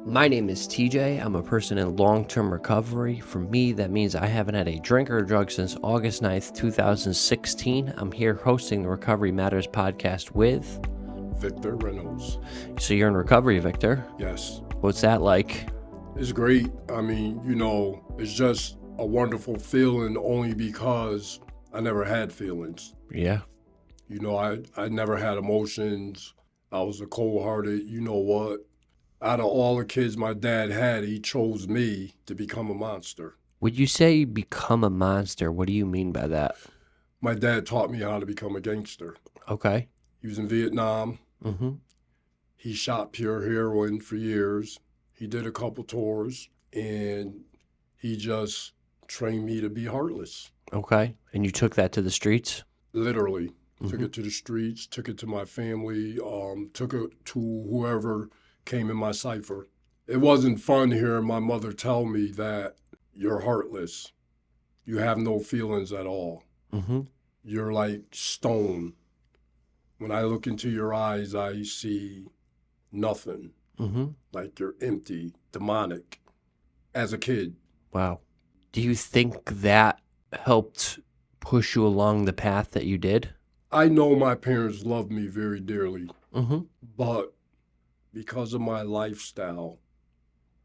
My name is TJ. I'm a person in long-term recovery. For me, that means I haven't had a drink or a drug since August 9th, 2016. I'm here hosting the Recovery Matters podcast with Victor Reynolds. So you're in recovery, Victor? Yes. What's that like? It's great. I mean, it's just a wonderful feeling only because I never had feelings. Yeah. I never had emotions. I was a cold-hearted, out of all the kids my dad had, he chose me to become a monster. Would you say become a monster? What do you mean by that? My dad taught me how to become a gangster. Okay. He was in Vietnam. Mm-hmm. He shot pure heroin for years. He did a couple tours, and he just trained me to be heartless. Okay. And you took that to the streets? Literally. Took it to the streets, took it to my family, took it to whoever came in my cipher. It wasn't fun hearing my mother tell me that you're heartless. You have no feelings at all. Mm-hmm. You're like stone. When I look into your eyes, I see nothing. Mm-hmm. Like you're empty, demonic, as a kid. Wow. Do you think that helped push you along the path that you did? I know my parents loved me very dearly, Mm-hmm. but because of my lifestyle,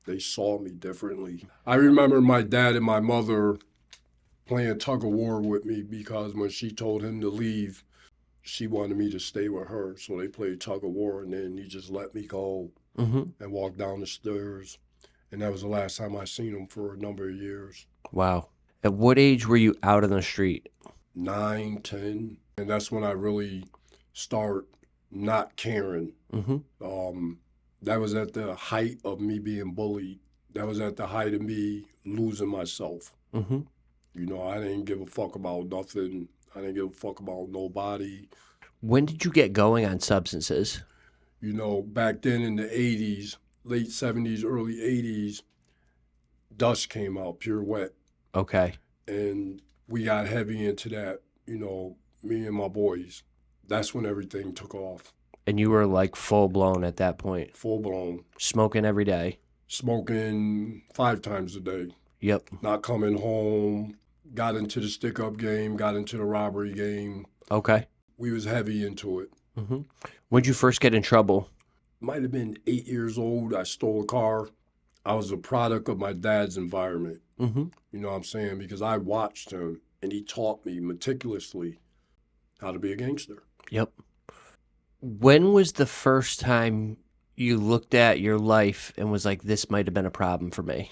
they saw me differently. I remember my dad and my mother playing tug of war with me because when she told him to leave, she wanted me to stay with her. So they played tug of war, and then he just let me go Mm-hmm. and walk down the stairs. And that was the last time I seen him for a number of years. Wow. At what age were you out on the street? 9, 10. And that's when I really start not caring. Mm-hmm. That was at the height of me being bullied. That was at the height of me losing myself. Mm-hmm. I didn't give a fuck about nothing. I didn't give a fuck about nobody. When did you get going on substances? Back then in the 80s, late 70s, early 80s, Dust came out, Pure Wet. Okay. And we got heavy into that, me and my boys. That's when everything took off. And you were like full blown at that point? Full blown. Smoking every day? Smoking 5 times a day. Yep. Not coming home. Got into the stick-up game, got into the robbery game. Okay. We was heavy into it. Mm-hmm. When'd you first get in trouble? Might have been 8 years old. I stole a car. I was a product of my dad's environment. Mm-hmm. You know what I'm saying? Because I watched him, and he taught me meticulously how to be a gangster. Yep. When was the first time you looked at your life and was like, this might have been a problem for me?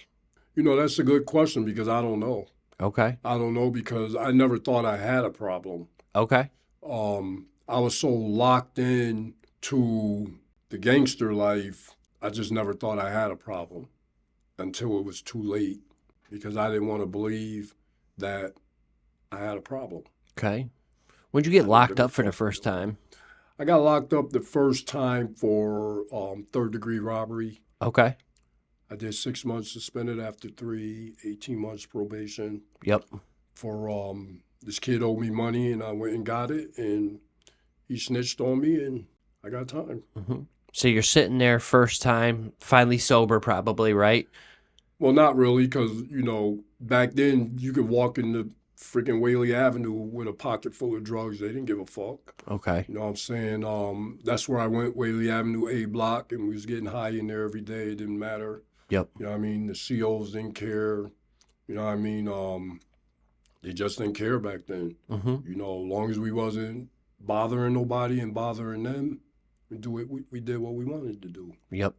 That's a good question because I don't know. Okay. I don't know because I never thought I had a problem. Okay. I was so locked in to the gangster life, I just never thought I had a problem until it was too late because I didn't want to believe that I had a problem. Okay. When'd you get locked up for the first time? I got locked up the first time for third-degree robbery. Okay. I did 6 months suspended after 18 months probation. Yep. For this kid owed me money, and I went and got it, and he snitched on me, and I got time. Mm-hmm. So you're sitting there first time, finally sober probably, right? Well, not really, because, back then you could walk into freaking Whaley Avenue with a pocket full of drugs. They didn't give a fuck. Okay. You know what I'm saying? That's where I went, Whaley Avenue, A block, and we was getting high in there every day. It didn't matter. Yep. You know what I mean? The COs didn't care. You know what I mean? They just didn't care back then. Mm-hmm. As long as we wasn't bothering nobody and bothering them, we did what we wanted to do. Yep.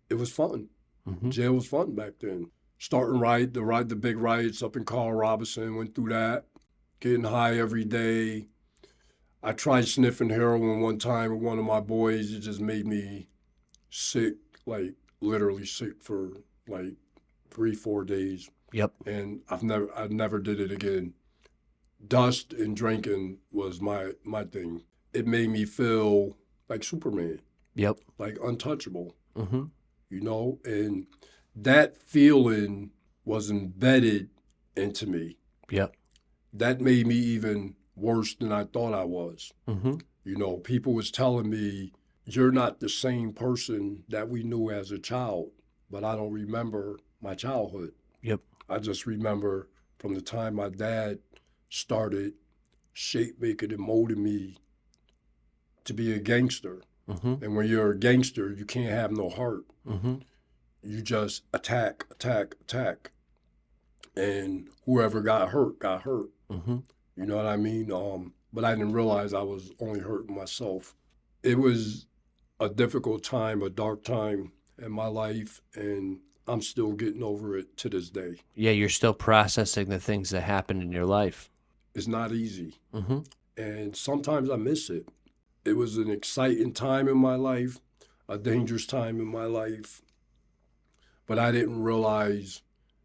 It was fun. Mm-hmm. Jail was fun back then. Starting the big riots up in Carl Robinson, went through that, getting high every day. I tried sniffing heroin one time with one of my boys. It just made me sick, like literally sick for like 3-4 days. Yep. And I never did it again. Dust and drinking was my thing. It made me feel like Superman. Yep. Like untouchable. Mm-hmm. And that feeling was embedded into me. Yep. That made me even worse than I thought I was. Mm-hmm. People was telling me, you're not the same person that we knew as a child. but I don't remember my childhood. Yep. I just remember from the time my dad started shape making and molding me to be a gangster. Mm-hmm. And when you're a gangster, you can't have no heart. Mm-hmm. You just attack, attack, attack. And whoever got hurt, got hurt. Mm-hmm. You know what I mean? But I didn't realize I was only hurting myself. It was a difficult time, a dark time in my life, and I'm still getting over it to this day. Yeah, you're still processing the things that happened in your life. It's not easy. Mm-hmm. And sometimes I miss it. It was an exciting time in my life, a dangerous time in my life, but I didn't realize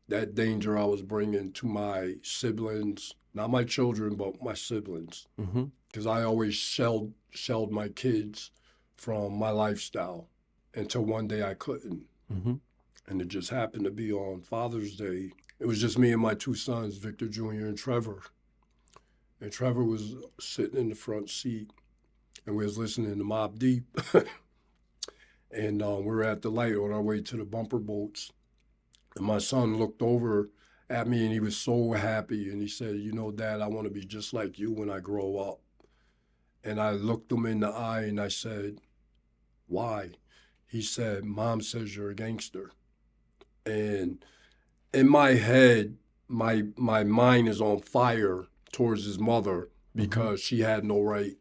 that danger I was bringing to my siblings, not my children, but my siblings, Mm-hmm. because I always shelled my kids from my lifestyle until one day I couldn't. Mm-hmm. And it just happened to be on Father's Day. It was just me and my two sons, Victor Jr. and Trevor. And Trevor was sitting in the front seat, and we was listening to Mobb Deep. And we were at the light on our way to the bumper boats. And my son looked over at me, and he was so happy. And he said, you know, Dad, I want to be just like you when I grow up. And I looked him in the eye, and I said, why? He said, Mom says you're a gangster. And in my head, my mind is on fire towards his mother because she had no right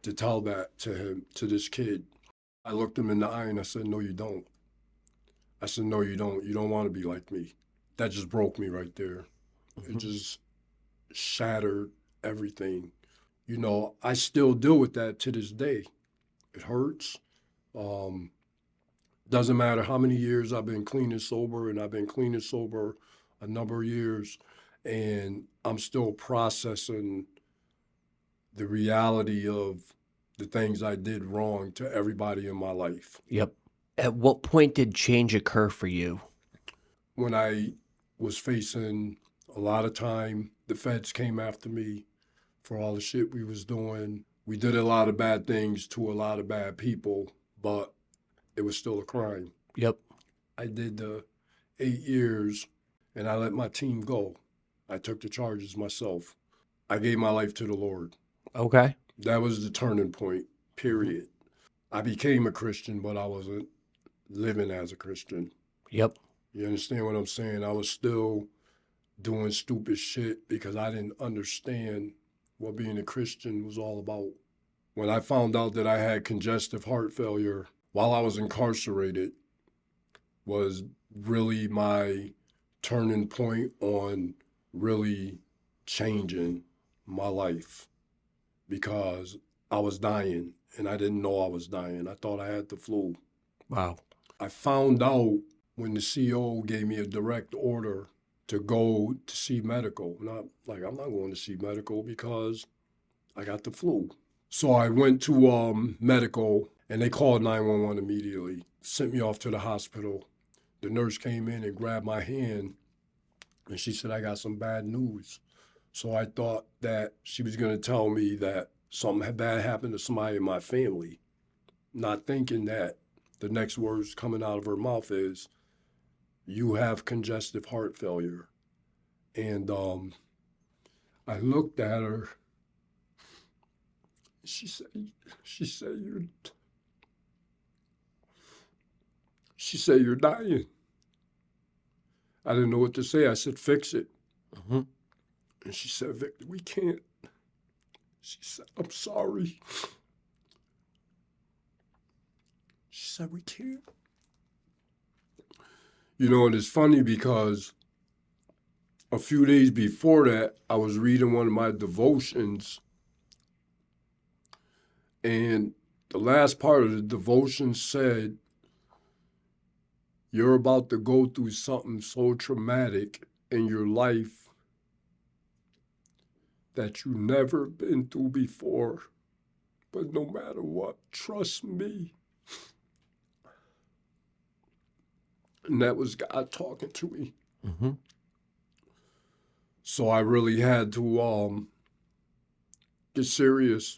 to tell that to him, to this kid. I looked him in the eye and I said, no, you don't. I said, no, you don't. You don't want to be like me. That just broke me right there. It just shattered everything. You know, I still deal with that to this day. It hurts. Doesn't matter how many years I've been clean and sober, and I've been clean and sober a number of years, and I'm still processing the reality of the things I did wrong to everybody in my life. Yep. At what point did change occur for you? When I was facing a lot of time, the feds came after me for all the shit we was doing. We did a lot of bad things to a lot of bad people, but it was still a crime. Yep. I did the 8 years, and I let my team go. I took the charges myself. I gave my life to the Lord. Okay. That was the turning point, period. I became a Christian, but I wasn't living as a Christian. Yep. You understand what I'm saying? I was still doing stupid shit because I didn't understand what being a Christian was all about. When I found out that I had congestive heart failure while I was incarcerated was really my turning point on really changing my life, because I was dying and I didn't know I was dying. I thought I had the flu. Wow. I found out when the CO gave me a direct order to go to see medical. I'm not going to see medical because I got the flu. So I went to medical, and they called 911 immediately, sent me off to the hospital. The nurse came in and grabbed my hand, and she said, I got some bad news. So I thought that she was going to tell me that something bad happened to somebody in my family, not thinking that the next words coming out of her mouth is, you have congestive heart failure. And I looked at her. She said, you're dying. I didn't know what to say. I said, fix it. Mm-hmm. And she said, Victor, we can't. She said, I'm sorry. She said, we can't. You know, and it's funny because a few days before that, I was reading one of my devotions, and the last part of the devotion said, you're about to go through something so traumatic in your life that you've never been through before. But no matter what, trust me. And that was God talking to me. Mm-hmm. So I really had to get serious,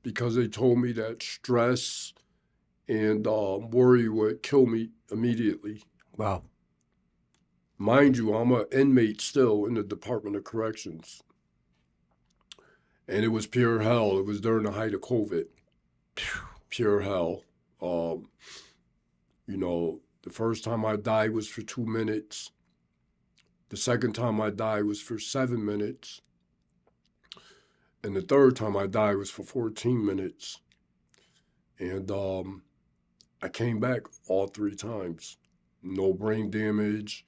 because they told me that stress and worry would kill me immediately. Wow. Mind you, I'm an inmate still in the Department of Corrections. And it was pure hell. It was during the height of COVID. Pure hell. The first time I died was for 2 minutes. The second time I died was for 7 minutes. And the third time I died was for 14 minutes. And I came back all 3 times. No brain damage.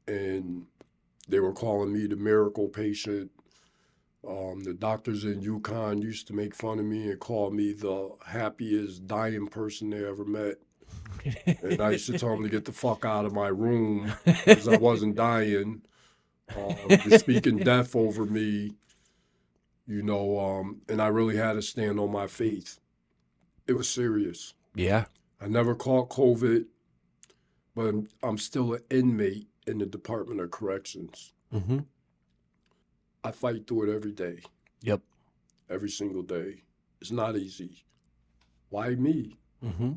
And they were calling me the miracle patient. The doctors in Yukon used to make fun of me and call me the happiest dying person they ever met. And I used to tell them to get the fuck out of my room because I wasn't dying. You're speaking death over me, and I really had to stand on my faith. It was serious. Yeah. I never caught COVID, but I'm still an inmate in the Department of Corrections. Mm-hmm. I fight through it every day. Yep. Every single day. It's not easy. Why me? Mm-hmm.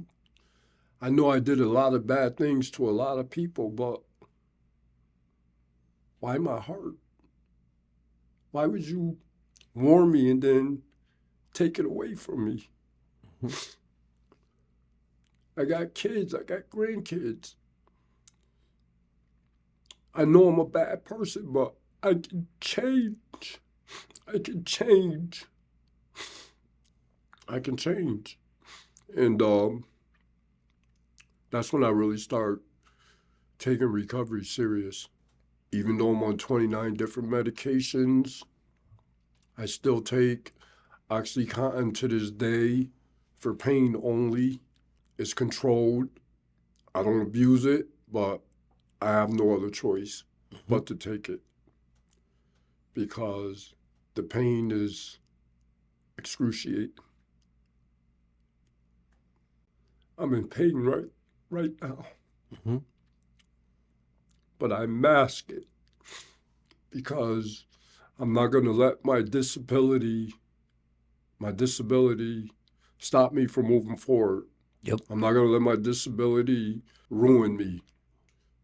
I know I did a lot of bad things to a lot of people, but why my heart? Why would you warn me and then take it away from me? Mm-hmm. I got kids. I got grandkids. I know I'm a bad person, but I can change. I can change. I can change. And that's when I really start taking recovery serious. Even though I'm on 29 different medications, I still take OxyContin to this day for pain only. It's controlled. I don't abuse it, but I have no other choice but to take it because the pain is excruciating. I'm in pain right now. Mm-hmm. But I mask it because I'm not going to let my disability stop me from moving forward. Yep. I'm not going to let my disability ruin me.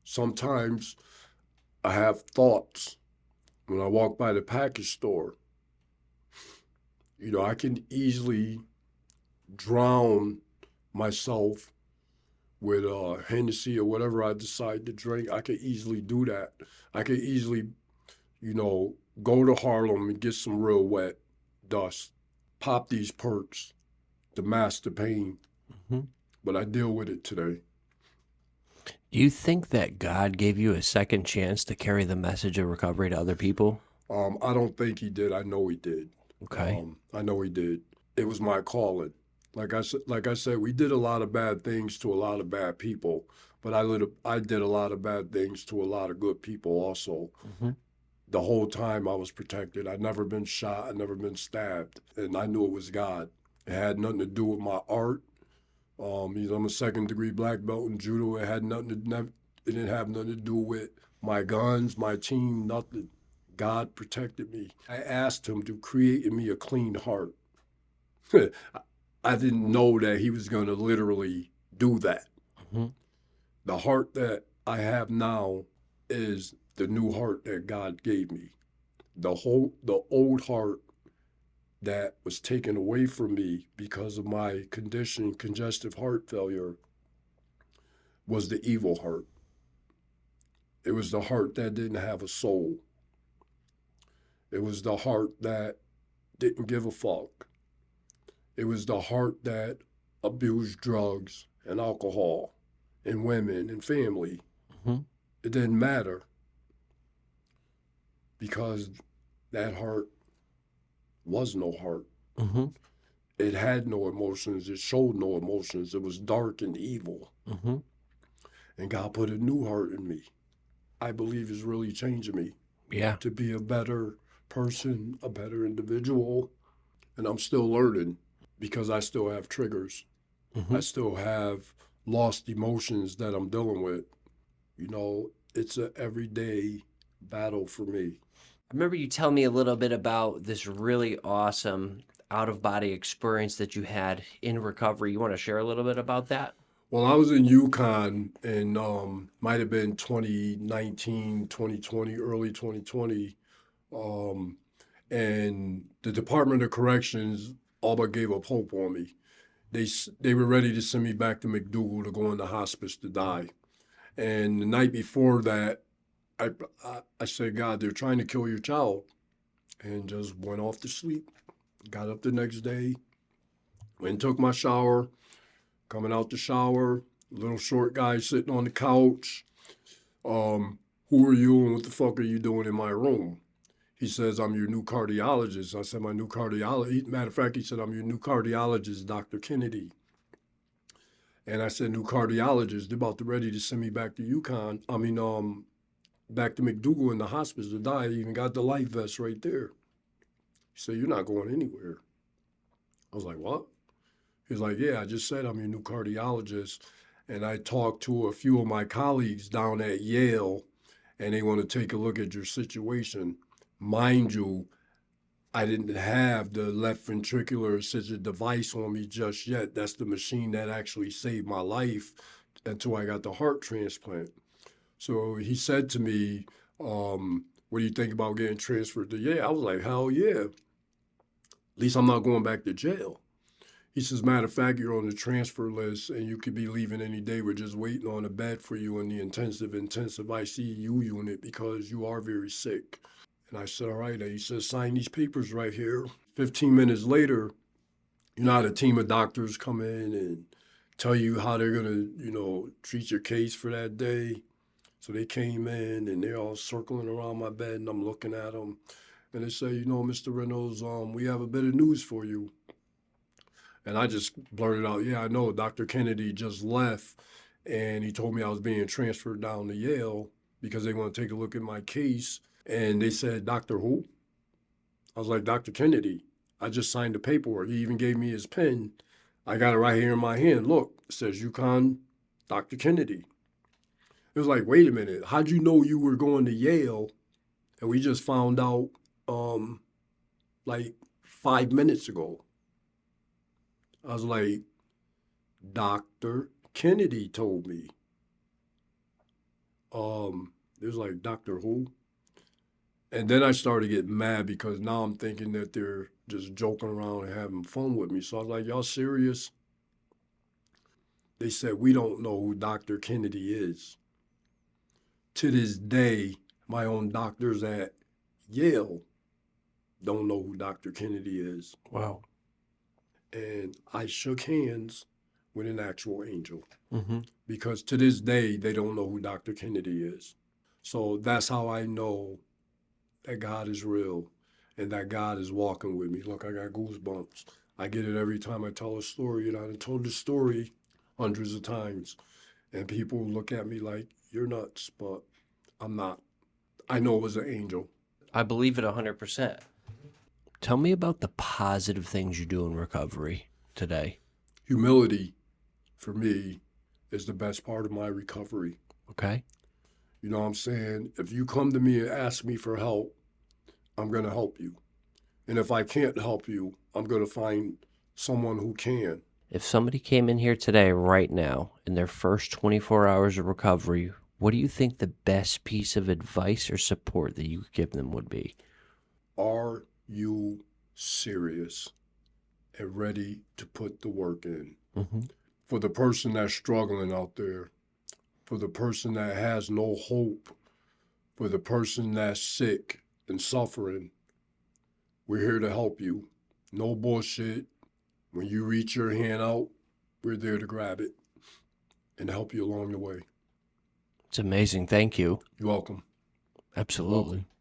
Sometimes I have thoughts when I walk by the package store. I can easily drown myself with Hennessy or whatever I decide to drink. I could easily do that. I could easily, go to Harlem and get some real wet dust, pop these perks to mask the pain. Mm-hmm. But I deal with it today. Do you think that God gave you a second chance to carry the message of recovery to other people? I don't think he did. I know he did. Okay. I know he did. It was my calling. Like I said, we did a lot of bad things to a lot of bad people, but I did a lot of bad things to a lot of good people also. Mm-hmm. The whole time I was protected. I'd never been shot. I'd never been stabbed. And I knew it was God. It had nothing to do with my art. I'm a second-degree black belt in judo. It didn't have nothing to do with my guns, my team, nothing. God protected me. I asked him to create in me a clean heart. I didn't know that he was going to literally do that. Mm-hmm. The heart that I have now is the new heart that God gave me. The old heart that was taken away from me because of my condition, congestive heart failure, was the evil heart. It was the heart that didn't have a soul. It was the heart that didn't give a fuck. It was the heart that abused drugs and alcohol and women and family. Mm-hmm. It didn't matter because that heart was no heart. Mm-hmm. It had no emotions. It showed no emotions. It was dark and evil. Mm-hmm. And God put a new heart in me. I believe is really changing me. Yeah. To be a better person, a better individual. And I'm still learning because I still have triggers. Mm-hmm. I still have lost emotions that I'm dealing with. It's an everyday battle for me. I remember you telling me a little bit about this really awesome out-of-body experience that you had in recovery. You want to share a little bit about that? Well, I was in Yukon in might have been 2019, 2020, early 2020. Um, and the Department of Corrections all but gave up hope on me. They were ready to send me back to McDougal to go into hospice to die. And the night before that, I said, God, they're trying to kill your child, and just went off to sleep. Got up the next day, went and took my shower. Coming out the shower, little short guy sitting on the couch. Who are you and what the fuck are you doing in my room? He says, I'm your new cardiologist. I said, my new cardiologist. Matter of fact, he said, I'm your new cardiologist, Dr. Kennedy. And I said, new cardiologist, they're about to ready to send me back to Yukon. Back to McDougal in the hospice to die. I even got the life vest right there. He said, you're not going anywhere. I was like, what? He's like, yeah, I just said I'm your new cardiologist. And I talked to a few of my colleagues down at Yale, and they want to take a look at your situation. Mind you, I didn't have the left ventricular assisted device on me just yet. That's the machine that actually saved my life until I got the heart transplant. So he said to me, what do you think about getting transferred to Yale? I was like, hell yeah. At least I'm not going back to jail. He says, matter of fact, you're on the transfer list and you could be leaving any day. We're just waiting on a bed for you in the intensive ICU unit because you are very sick. And I said, all right. And he says, sign these papers right here. 15 minutes later, you know how the team of doctors come in and tell you how they're going to, treat your case for that day. So they came in and they're all circling around my bed and I'm looking at them. And they say, Mr. Reynolds, we have a bit of news for you. And I just blurted out, yeah, I know. Dr. Kennedy just left, and he told me I was being transferred down to Yale because they want to take a look at my case. And they said, Dr. who? I was like, Dr. Kennedy. I just signed the paperwork. He even gave me his pen. I got it right here in my hand. Look, it says Yukon, Dr. Kennedy. It was like, wait a minute. How'd you know you were going to Yale? And we just found out like 5 minutes ago. I was like, Dr. Kennedy told me. It was like, Dr. who? And then I started getting mad because now I'm thinking that they're just joking around and having fun with me. So I was like, y'all serious? They said, we don't know who Dr. Kennedy is. To this day, my own doctors at Yale don't know who Dr. Kennedy is. Wow. And I shook hands with an actual angel Mm-hmm. because to this day, they don't know who Dr. Kennedy is. So that's how I know that God is real and that God is walking with me. Look, I got goosebumps. I get it every time I tell a story, and I've told the story hundreds of times. And people look at me like, you're nuts, but I'm not. I know it was an angel. I believe it 100%. Tell me about the positive things you do in recovery today. Humility, for me, is the best part of my recovery. Okay. You know what I'm saying? If you come to me and ask me for help, I'm going to help you. And if I can't help you, I'm going to find someone who can. If somebody came in here today, right now, in their first 24 hours of recovery, what do you think the best piece of advice or support that you could give them would be? Are you serious and ready to put the work in? Mm-hmm. For the person that's struggling out there, for the person that has no hope, for the person that's sick and suffering, we're here to help you. No bullshit. When you reach your hand out, we're there to grab it and help you along the way. It's amazing. Thank you. You're welcome. Absolutely.